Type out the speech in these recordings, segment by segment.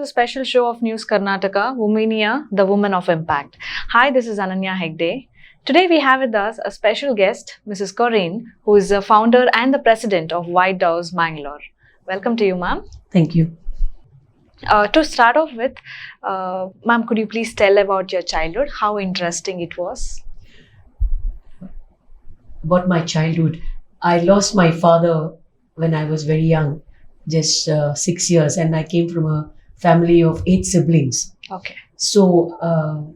special show of News Karnataka, Womenia, the Woman of Impact. Hi, this is Ananya Hegde. Today we have with us a special guest, Mrs. Corrine, who is the founder and the president of whitedevoes, Mangalore. Welcome to you, ma'am. Thank you. To start off with, ma'am, could you please tell about your childhood, how interesting it was? About my childhood, I lost my father when I was very young, just 6 years, and I came from a family of 8 siblings. Okay. So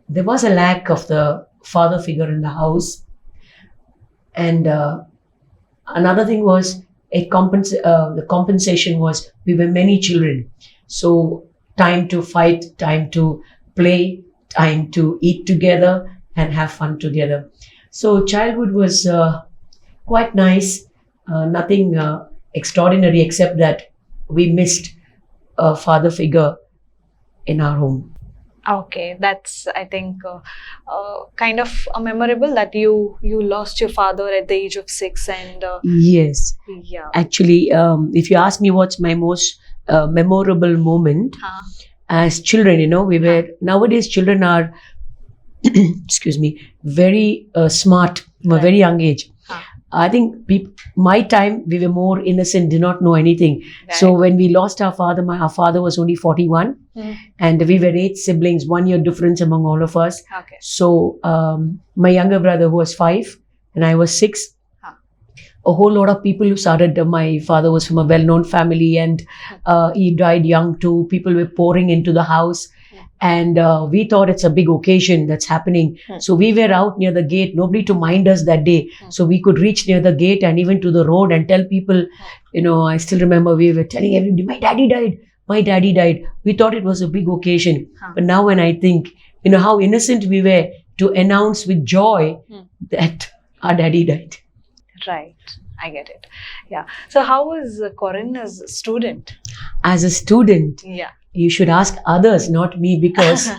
there was a lack of the father figure in the house, and another thing was the compensation was we were many children, so time to fight, time to play, time to eat together and have fun together. So childhood was quite nice, nothing extraordinary except that we missed a father figure in our home. Okay, that's, I think, kind of memorable that you lost your father at the age of 6 and... Yes. Yeah. Actually, if you ask me what's my most memorable moment, as children, we were, nowadays children are, excuse me, very smart from a very young age. I think my time, we were more innocent, did not know anything. Right. So when we lost our father, our father was only 41 and we were 8 siblings, 1 year difference among all of us. Okay. So my younger brother who was 5 and I was 6, a whole lot of people who started, my father was from a well-known family and he died young too. People were pouring into the house. And we thought it's a big occasion that's happening. So we were out near the gate, nobody to mind us that day. So we could reach near the gate and even to the road and tell people, I still remember we were telling everybody, my daddy died. We thought it was a big occasion. But now when I think, how innocent we were to announce with joy that our daddy died. Right. I get it. Yeah. So how was Corrine as a student? As a student? Yeah. You should ask others, not me, because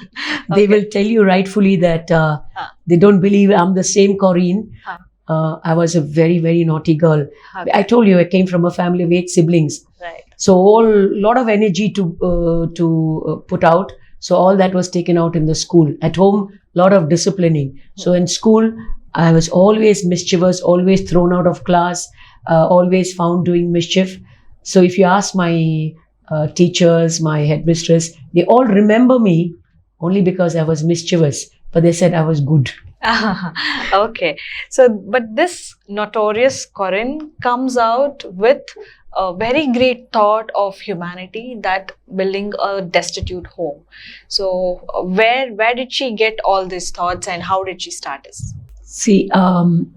they will tell you rightfully that they don't believe I'm the same Corrine. I was a very, very naughty girl. Okay. I told you I came from a family of 8 siblings. Right. So a lot of energy to put out. So all that was taken out in the school. At home, a lot of disciplining. So in school, I was always mischievous, always thrown out of class, always found doing mischief. So if you ask my teachers, my headmistress, they all remember me only because I was mischievous, but they said I was good. Okay. So, but this notorious Corrine comes out with a very great thought of humanity, that building a destitute home. So, where did she get all these thoughts and how did she start this? See,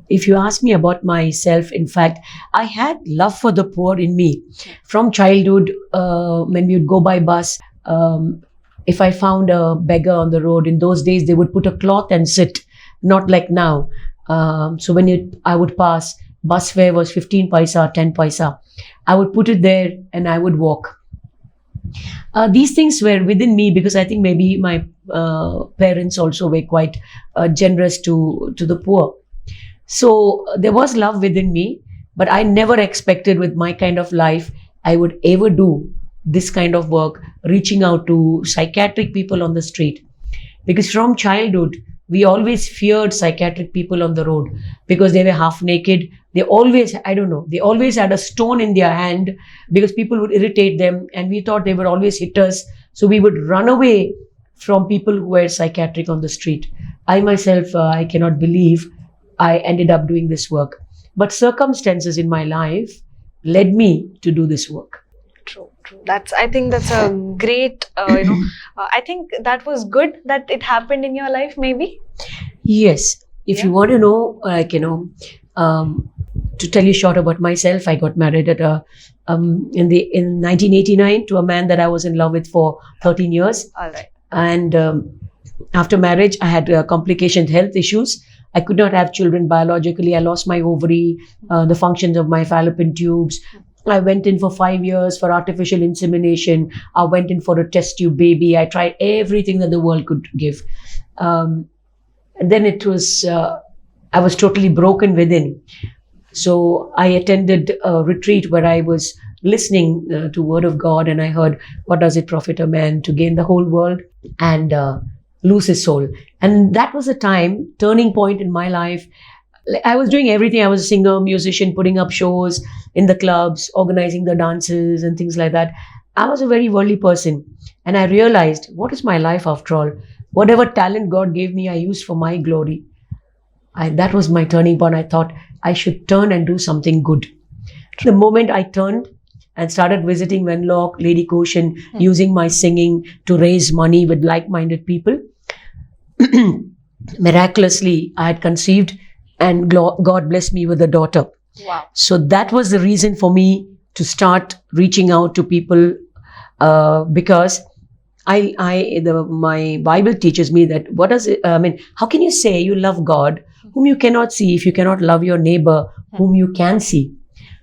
if you ask me about myself, in fact, I had love for the poor in me. From childhood, when we would go by bus, if I found a beggar on the road, in those days, they would put a cloth and sit, not like now. So when I would pass, bus fare was 15 paisa, 10 paisa. I would put it there and I would walk. These things were within me because I think maybe my parents also were quite generous to the poor. So there was love within me, but I never expected with my kind of life I would ever do this kind of work, reaching out to psychiatric people on the street. Because from childhood, we always feared psychiatric people on the road because they were half naked. They always, they always had a stone in their hand because people would irritate them and we thought they would always hit us. So we would run away from people who were psychiatric on the street. I myself, I cannot believe I ended up doing this work. But circumstances in my life led me to do this work. True. I think that's a great, I think that was good that it happened in your life, maybe? Yes. If you want to know, to tell you short about myself, I got married at in 1989 to a man that I was in love with for 13 years. All right. And after marriage, I had complications, health issues. I could not have children biologically. I lost my ovary, the functions of my fallopian tubes. I went in for 5 years for artificial insemination. I went in for a test tube baby. I tried everything that the world could give. And then it was, I was totally broken within. So I attended a retreat where I was listening to Word of God, and I heard, what does it profit a man to gain the whole world and lose his soul? And that was a turning point in my life. I was doing everything. I was a singer, musician, putting up shows in the clubs, organizing the dances and things like that. I was a very worldly person. And I realized, what is my life after all? Whatever talent God gave me, I used for my glory. That was my turning point. I thought I should turn and do something good. The moment I turned and started visiting Wenlock, Lady Caution, using my singing to raise money with like-minded people, miraculously, I had conceived and God blessed me with a daughter. Wow. So that was the reason for me to start reaching out to people, because my Bible teaches me that how can you say you love God whom you cannot see if you cannot love your neighbor whom you can see?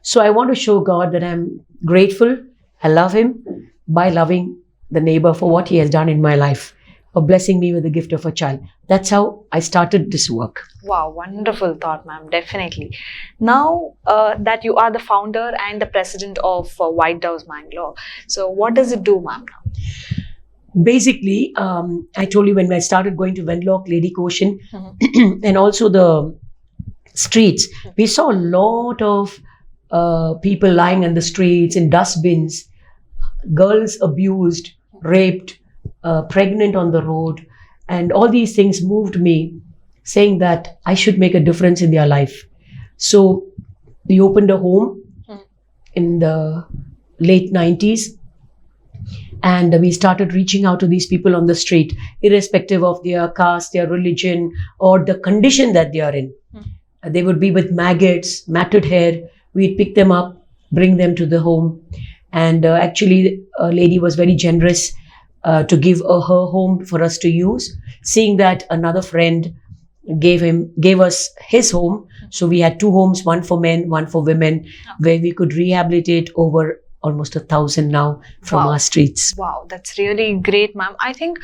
So I want to show God that I'm grateful. I love him by loving the neighbor for what he has done in my life, for blessing me with the gift of a child. That's how I started this work. Wow, wonderful thought, ma'am. Definitely. Now that you are the founder and the president of whitedevoes Mangalore, so what does it do, ma'am, now? Basically, I told you when I started going to Wenlock, Lady Caution, and also the streets, we saw a lot of people lying in the streets, in dustbins, girls abused, raped, pregnant on the road. And all these things moved me, saying that I should make a difference in their life. So we opened a home in the late 90s. And we started reaching out to these people on the street, irrespective of their caste, their religion, or the condition that they are in. They would be with maggots, matted hair. We'd pick them up, bring them to the home. And actually, a lady was very generous to give her home for us to use. Seeing that another friend gave us his home. So we had two homes, one for men, one for women, where we could rehabilitate over almost 1,000 now from our streets. Wow, that's really great, ma'am. I think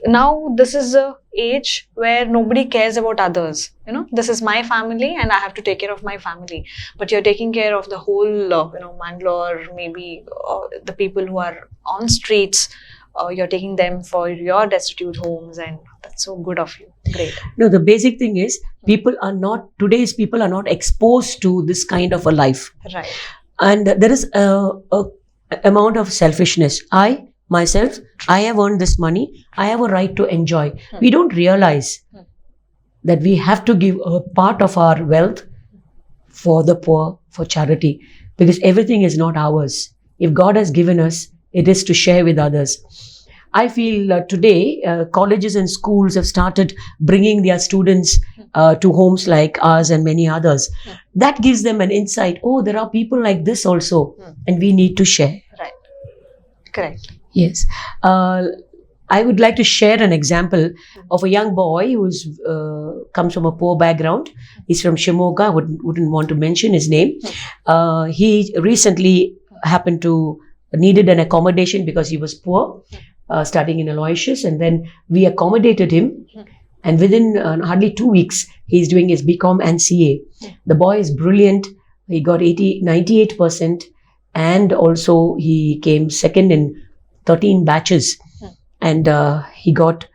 now this is a age where nobody cares about others. You know, this is my family and I have to take care of my family. But you're taking care of the whole, Mangalore, maybe the people who are on streets. You're taking them for your destitute homes, and that's so good of you. Great. No, the basic thing is today's people are not exposed to this kind of a life. Right. And there is a amount of selfishness. I have earned this money. I have a right to enjoy. We don't realize that we have to give a part of our wealth for the poor, for charity, because everything is not ours. If God has given us, it is to share with others. I feel today colleges and schools have started bringing their students to homes like ours and many others. That gives them an insight. Oh, there are people like this also, and we need to share. Right. Correct. Yes. I would like to share an example of a young boy who comes from a poor background. He's from Shimoga. Wouldn't want to mention his name. He recently happened to needed an accommodation because he was poor, studying in Aloysius, and then we accommodated him. And within hardly 2 weeks, he's doing his BCom and CA. The boy is brilliant. He got 98%, and also he came second in 13 batches. And he got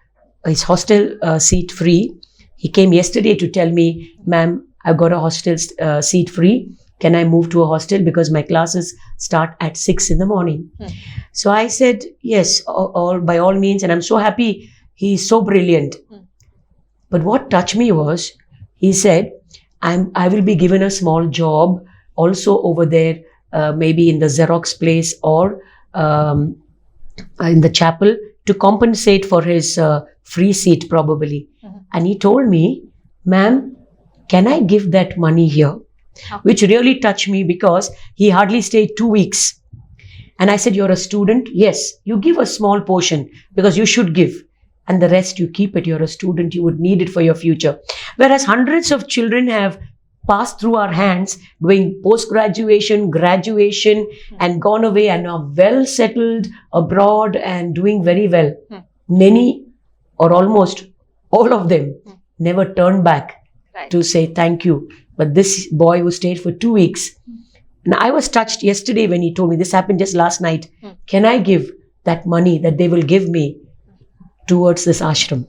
his hostel seat free. He came yesterday to tell me, ma'am, I've got a hostel seat free. Can I move to a hostel because my classes start at 6 in the morning? So I said, yes, by all means. And I'm so happy. He's so brilliant. But what touched me was, he said, I will be given a small job also over there, maybe in the Xerox place or in the chapel to compensate for his free seat probably. And he told me, ma'am, can I give that money here? Which really touched me because he hardly stayed 2 weeks. And I said, you're a student? Yes, you give a small portion because you should give. And the rest you keep it. You're a student, you would need it for your future. Whereas hundreds of children have passed through our hands doing post-graduation, graduation, and gone away and are well settled abroad and doing very well. Many or almost all of them never turned back to say thank you. But this boy who stayed for 2 weeks And I was touched yesterday when he told me, this happened just last night. Hmm. Can I give that money that they will give me towards this ashram?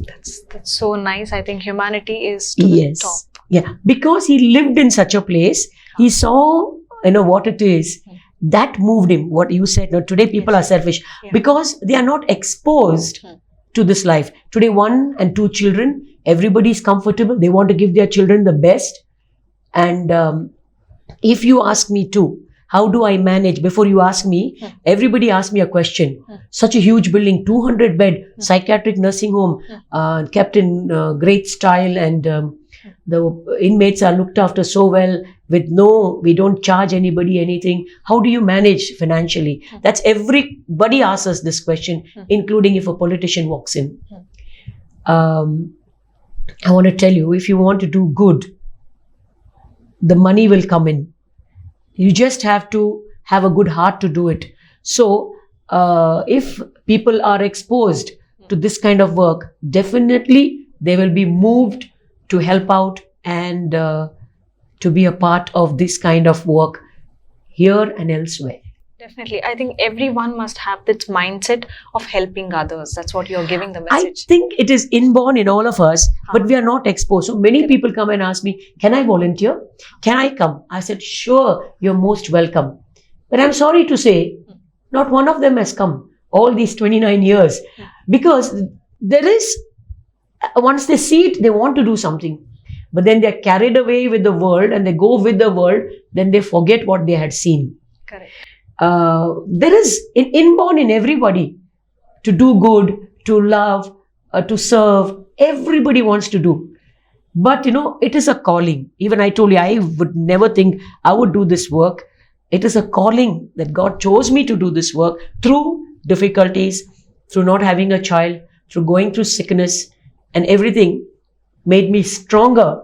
That's so nice. I think humanity is to Yes. the top. Yeah. Because he lived in such a place, he saw, what it is. Hmm. That moved him. What you said, today people Yes. are selfish Yeah. because they are not exposed Hmm. to this life. Today, 1 and 2 children, everybody is comfortable. They want to give their children the best. And if you ask me too, how do I manage? Before you ask me, Hmm. everybody asks me a question. Hmm. Such a huge building, 200 bed, psychiatric nursing home, kept in great style, and the inmates are looked after so well. We don't charge anybody anything. How do you manage financially? That's everybody asks us this question, including if a politician walks in. I want to tell you, if you want to do good, the money will come in. You just have to have a good heart to do it. So, if people are exposed to this kind of work, definitely they will be moved to help out and to be a part of this kind of work here and elsewhere. Definitely. I think everyone must have this mindset of helping others. That's what you're giving the I message. think it is inborn in all of us, but we are not exposed. So many people come and ask me, can I volunteer? Can I come? I said, sure, you're most welcome. But I'm sorry to say, not one of them has come all these 29 years. Because there is, once they see it, they want to do something. But then they're carried away with the world and they go with the world, then they forget what they had seen. Correct. There is inborn in everybody to do good, to love, to serve. Everybody wants to do. But it is a calling. Even I told you, I would never think I would do this work. It is a calling that God chose me to do this work through difficulties, through not having a child, through going through sickness, and everything made me stronger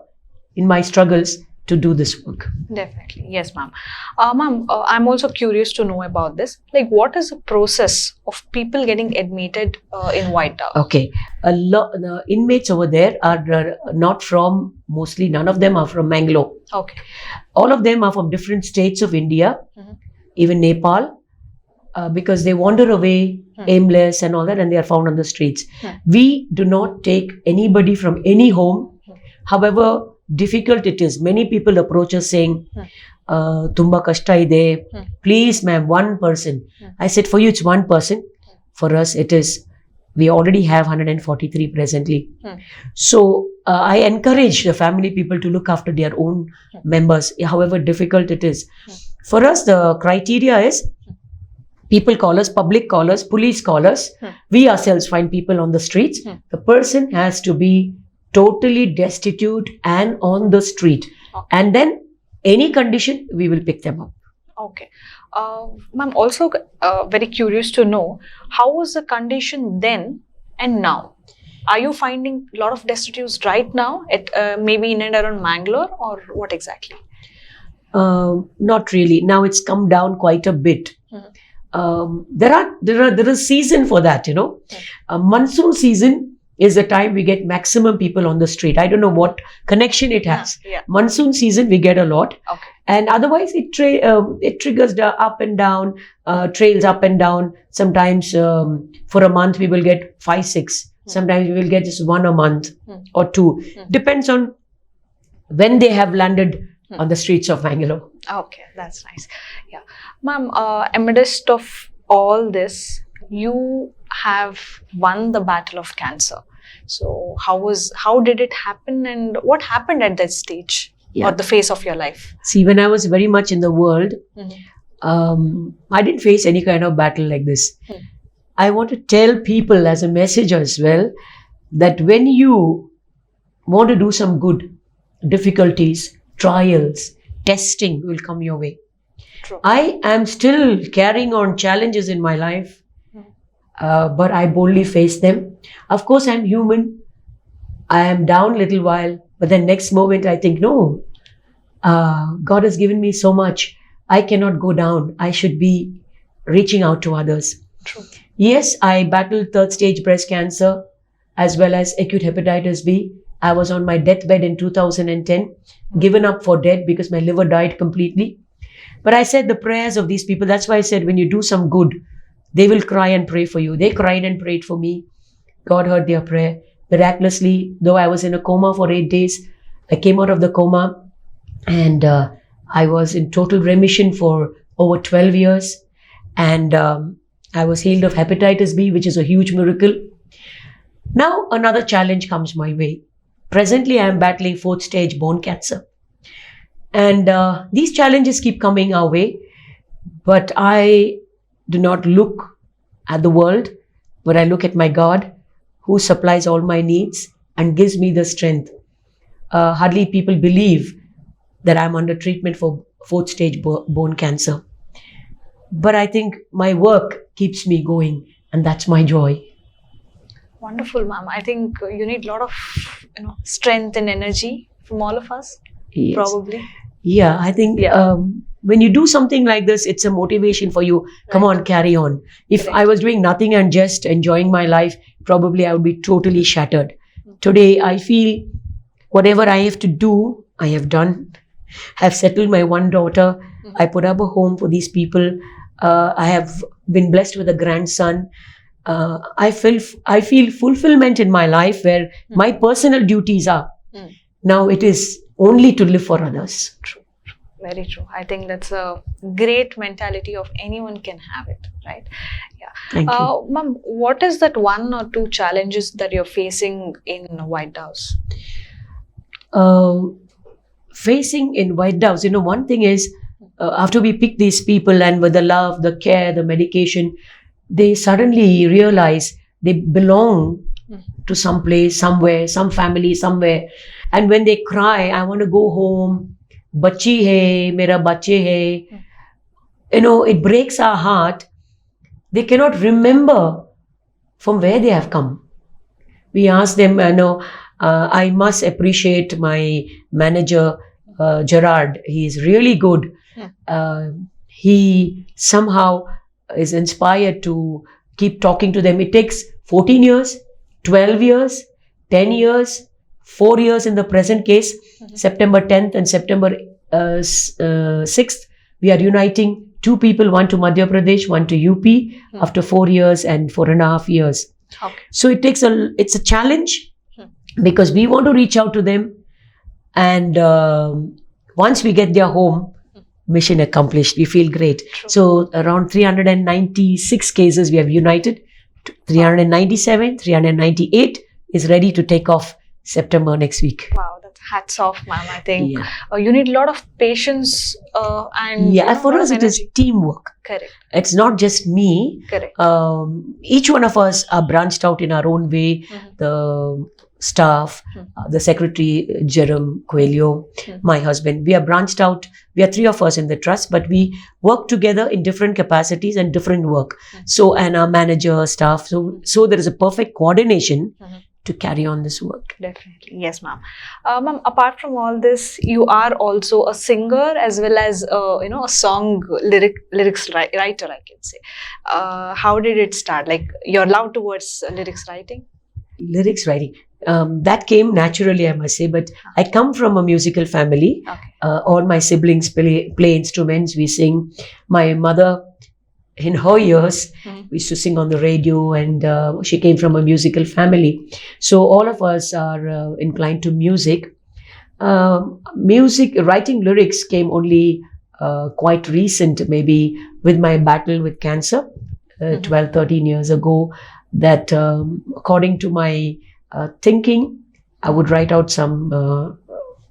in my struggles to do this work. Definitely. Yes, ma'am. Ma'am, I'm also curious to know about this. Like, what is the process of people getting admitted in White Tower? Okay. The inmates over there are not from, mostly none of them are from Mangalore. Okay. All of them are from different states of India, even Nepal, because they wander away aimless and all that, and they are found on the streets. We do not take anybody from any home. However difficult it is, many people approach us saying, Tumba kashta ide, please ma'am, one person. I said, for you it's one person. For us it is, we already have 143 presently. So I encourage the family people to look after their own members, however difficult it is. For us, the criteria is, people call us, public call us, police call us. We ourselves find people on the streets. The person has to be totally destitute and on the street. And then any condition, we will pick them up. Okay. Ma'am, also very curious to know, how was the condition then and now? Are you finding a lot of destitutes right now, at maybe in and around Mangalore, or what exactly? Not really. Now it's come down quite a bit. There is season for that, monsoon season is the time we get maximum people on the street. I don't know what connection it has. Monsoon season we get a lot, and otherwise it triggers the up and down, trails up and down. Sometimes for a month we will get 5, 6. Sometimes we will get just 1 a month or 2. Depends on when they have landed on the streets of Mangalore. Okay, that's nice. Yeah, ma'am. Amidst of all this, you have won the battle of cancer. So how did it happen, and what happened at that stage or the phase of your life? See, when I was very much in the world, I didn't face any kind of battle like this. I want to tell people as a message as well, that when you want to do some good, difficulties, trials, testing will come your way. True. I am still carrying on challenges in my life, but I boldly face them. Of course, I'm human. I am down a little while, but then next moment I think, no, God has given me so much. I cannot go down. I should be reaching out to others. True. Yes, I battled 3rd stage breast cancer as well as acute hepatitis B. I was on my deathbed in 2010, given up for dead because my liver died completely. But I said the prayers of these people, that's why I said when you do some good, they will cry and pray for you. They cried and prayed for me. God heard their prayer. Miraculously, though I was in a coma for 8 days, I came out of the coma and I was in total remission for over 12 years. And I was healed of hepatitis B, which is a huge miracle. Now another challenge comes my way. Presently, I am battling 4th stage bone cancer. And these challenges keep coming our way. But I do not look at the world, but I look at my God, who supplies all my needs and gives me the strength. Hardly people believe that I'm under treatment for 4th stage bone cancer. But I think my work keeps me going, and that's my joy. Wonderful, ma'am. I think you need a lot of strength and energy from all of us, Yes. probably. Yeah, I think when you do something like this, it's a motivation for you. Come on, carry on. If I was doing nothing and just enjoying my life, probably I would be totally shattered. Today, I feel whatever I have to do, I have done. I've settled my one daughter. I put up a home for these people. I have been blessed with a grandson. I feel fulfillment in my life where my personal duties are. Now it is only to live for others. True. Very true. I think that's a great mentality of anyone can have it, right? Yeah. Thank you. Ma'am, what is that 1 or 2 challenges that you're facing in whitedevoes? Facing in whitedevoes, one thing is after we pick these people and with the love, the care, the medication, they suddenly realize they belong to some place, somewhere, some family, somewhere. And when they cry, I want to go home. Bachi hai, mera bache hai. It breaks our heart. They cannot remember from where they have come. We ask them, I must appreciate my manager, Gerard. He is really good. He somehow is inspired to keep talking to them. It takes 14 years, 12 years, 10 years, 4 years in the present case. September 10th and September 6th, we are uniting 2 people, one to Madhya Pradesh, one to UP, after 4 years and 4.5 years. Okay. So it's a challenge because we want to reach out to them, and once we get their home, mission accomplished. We feel great. True. So around 396 cases we have united. 397, 398 is ready to take off September next week. Wow, that's hats off, ma'am. I think you need a lot of patience and for us it is teamwork. Correct. It's not just me. Correct. Each one of us are branched out in our own way. The staff, the secretary, Jerome Coelho, my husband, we are branched out. We are 3 of us in the trust, but we work together in different capacities and different work. So, and our manager, staff. So there is a perfect coordination to carry on this work. Definitely. Yes, ma'am. Ma'am, apart from all this, you are also a singer as well as, a song lyrics writer, I can say. How did it start? Like your love towards lyrics writing? Lyrics writing. That came naturally, I must say, but I come from a musical family. Okay. All my siblings play instruments, we sing. My mother, in her years, we used to sing on the radio, and she came from a musical family. So all of us are inclined to music. Writing lyrics came only quite recent, maybe with my battle with cancer, 12, 13 years ago, that according to my thinking, I would write out some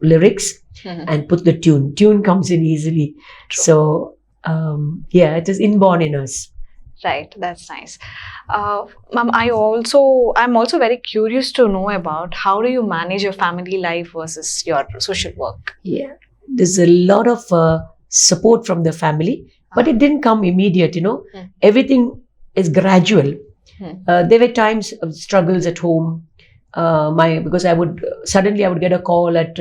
lyrics and put the tune. Tune comes in easily. True. So, it is inborn in us. Right, that's nice. Ma'am, I'm also very curious to know about how do you manage your family life versus your social work? Yeah, there's a lot of support from the family, but it didn't come immediate, Everything is gradual. There were times of struggles at home. Because I would get a call at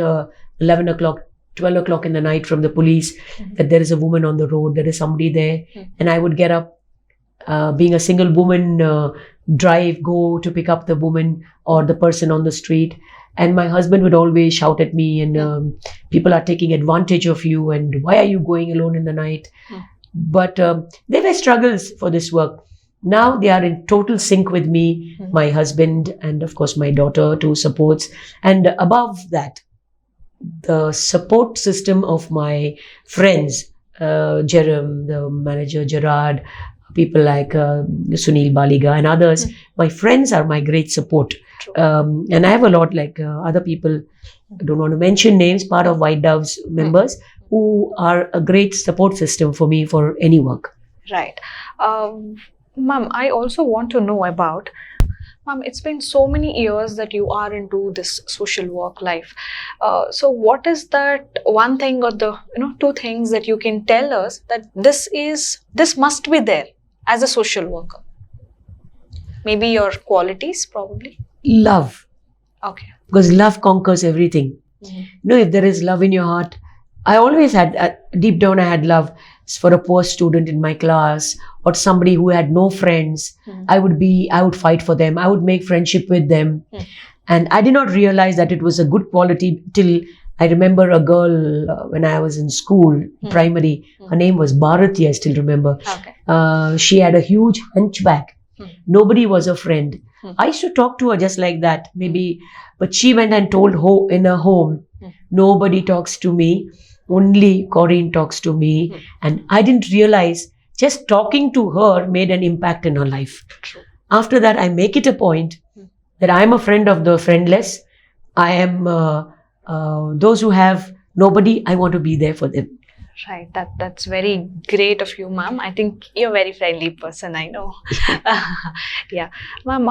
11 o'clock, 12 o'clock in the night from the police that there is a woman on the road, there is somebody there. And I would get up, being a single woman, go to pick up the woman or the person on the street. And my husband would always shout at me, and people are taking advantage of you, and why are you going alone in the night? But there were struggles for this work. Now they are in total sync with me, my husband, and of course my daughter too supports. And above that, the support system of my friends, Jerem, the manager, Gerard, people like Sunil Baliga and others. My friends are my great support. And I have a lot like other people, I don't want to mention names, part of whitedevoes members who are a great support system for me for any work. Right. Ma'am, I also want to know about, ma'am, it's been so many years that you are into this social work life. So what is that one thing or the two things that you can tell us that this must be there as a social worker? Maybe your qualities, probably. Love. Okay. Because love conquers everything. If there is love in your heart, I always had, deep down I had love for a poor student in my class or somebody who had no friends. I would fight for them. I would make friendship with them. And I did not realize that it was a good quality till I remember a girl when I was in school, primary. Her name was Bharati, I still remember. Okay. She had a huge hunchback. Nobody was a friend. I used to talk to her just like that, maybe, but she went and told in her home, nobody talks to me, only Corrine talks to me. And I didn't realize just talking to her made an impact in her life. True. After that, I make it a point that I am a friend of the friendless. I am those who have nobody, I want to be there for them. Right. That's very great of you, ma'am. I think you're a very friendly person, I know. Yeah. Ma'am,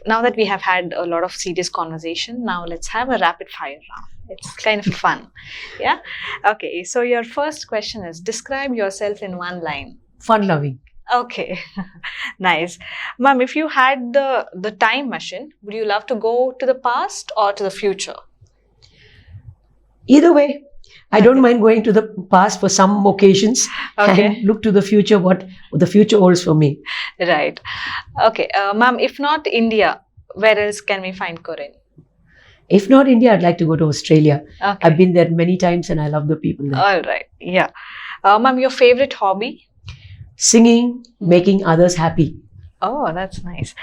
now that we have had a lot of serious conversation, now let's have a rapid fire round. It's kind of fun. Yeah. Okay. So your first question is, describe yourself in one line. Fun loving. Okay. Nice. Ma'am, if you had the time machine, would you love to go to the past or to the future? Either way. I don't mind going to the past for some occasions and look to the future, what the future holds for me. Right. Okay. Ma'am, if not India, where else can we find Corrine? If not India, I'd like to go to Australia. Okay. I've been there many times and I love the people there. All right. Yeah. Ma'am, your favorite hobby? Singing, making others happy. Oh, that's nice.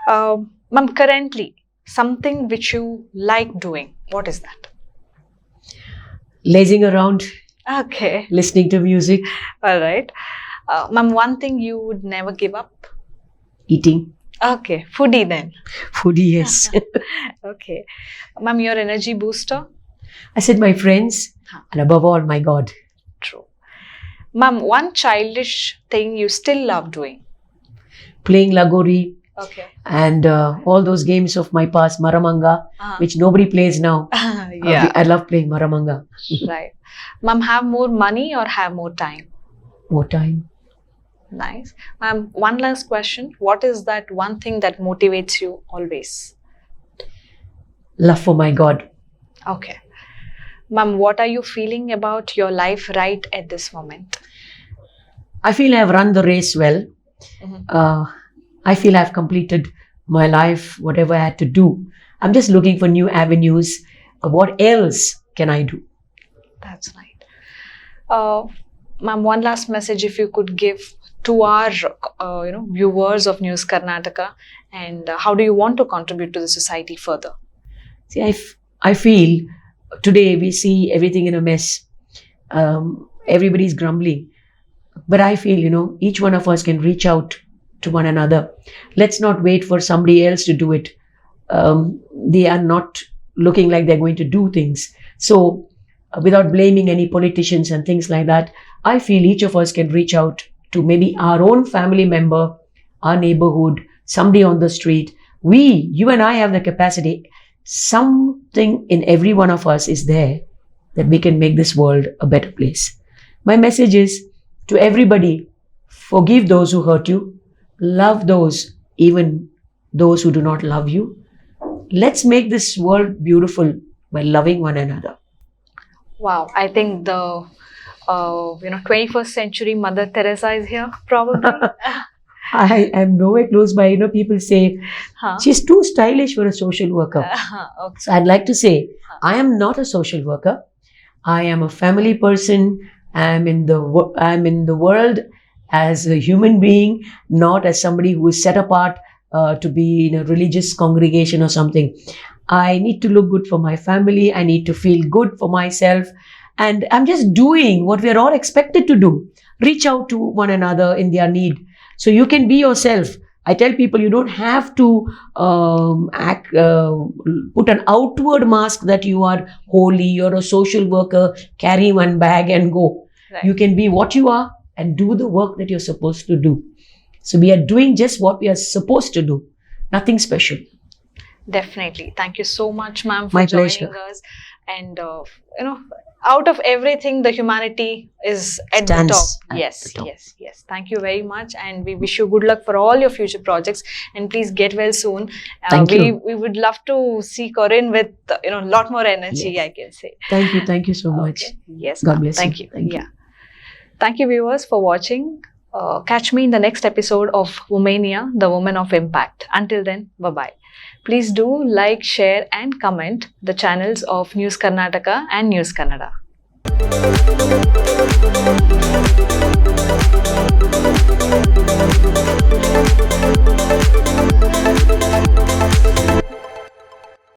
Ma'am, currently, something which you like doing, what is that? Lazing around. Okay. Listening to music. All right. Ma'am, one thing you would never give up? Eating. Okay. Foodie then. Foodie, yes. Okay. Ma'am, your energy booster? I said my friends and above all, my God. True. Ma'am, one childish thing you still love doing? Playing Lagori. Okay. And all those games of my past, Maramanga, which nobody plays now. Yeah. I love playing Maramanga. Right. Ma'am, have more money or have more time? More time. Nice. Ma'am, one last question. What is that one thing that motivates you always? Love for my God. Okay. Ma'am, what are you feeling about your life right at this moment? I feel I have run the race well. I feel I've completed my life, whatever I had to do. I'm just looking for new avenues. What else can I do? That's right. Ma'am, one last message if you could give to our viewers of News Karnataka, and how do you want to contribute to the society further? See, I feel today we see everything in a mess. Everybody's grumbling. But I feel, each one of us can reach out to one another. Let's not wait for somebody else to do it. They are not looking like they're going to do things. So without blaming any politicians and things like that, I feel each of us can reach out to maybe our own family member, our neighborhood, somebody on the street. You and I have the capacity. Something in every one of us is there that we can make this world a better place. My message is to everybody, forgive those who hurt you. Love those, even those who do not love you. Let's make this world beautiful by loving one another. Wow, I think the 21st century Mother Teresa is here, probably. I am nowhere close by. People say Huh? she's too stylish for a social worker. Okay. So I'd like to say, I am not a social worker. I am a family person. I'm in the world as a human being, not as somebody who is set apart to be in a religious congregation or something. I need to look good for my family. I need to feel good for myself. And I'm just doing what we are all expected to do. Reach out to one another in their need. So you can be yourself. I tell people you don't have to put an outward mask that you are holy, you're a social worker, carry one bag and go. Right. You can be what you are and do the work that you're supposed to do. So we are doing just what we are supposed to do. Nothing special. Definitely. Thank you so much, ma'am, for My joining pleasure. us. And, out of everything, the humanity is at Stands the top. at Yes, the top. yes. Thank you very much. And we wish you good luck for all your future projects. And please get well soon. Thank you. We would love to see Corrine with, a lot more energy, Yes. I can say. Thank you so much. Okay. Yes, God ma'am. bless Thank you. you. Thank you. Yeah. Thank you, viewers, for watching. Catch me in the next episode of Womenia, the Woman of Impact. Until then, bye-bye. Please do like, share and comment the channels of News Karnataka and News Kannada.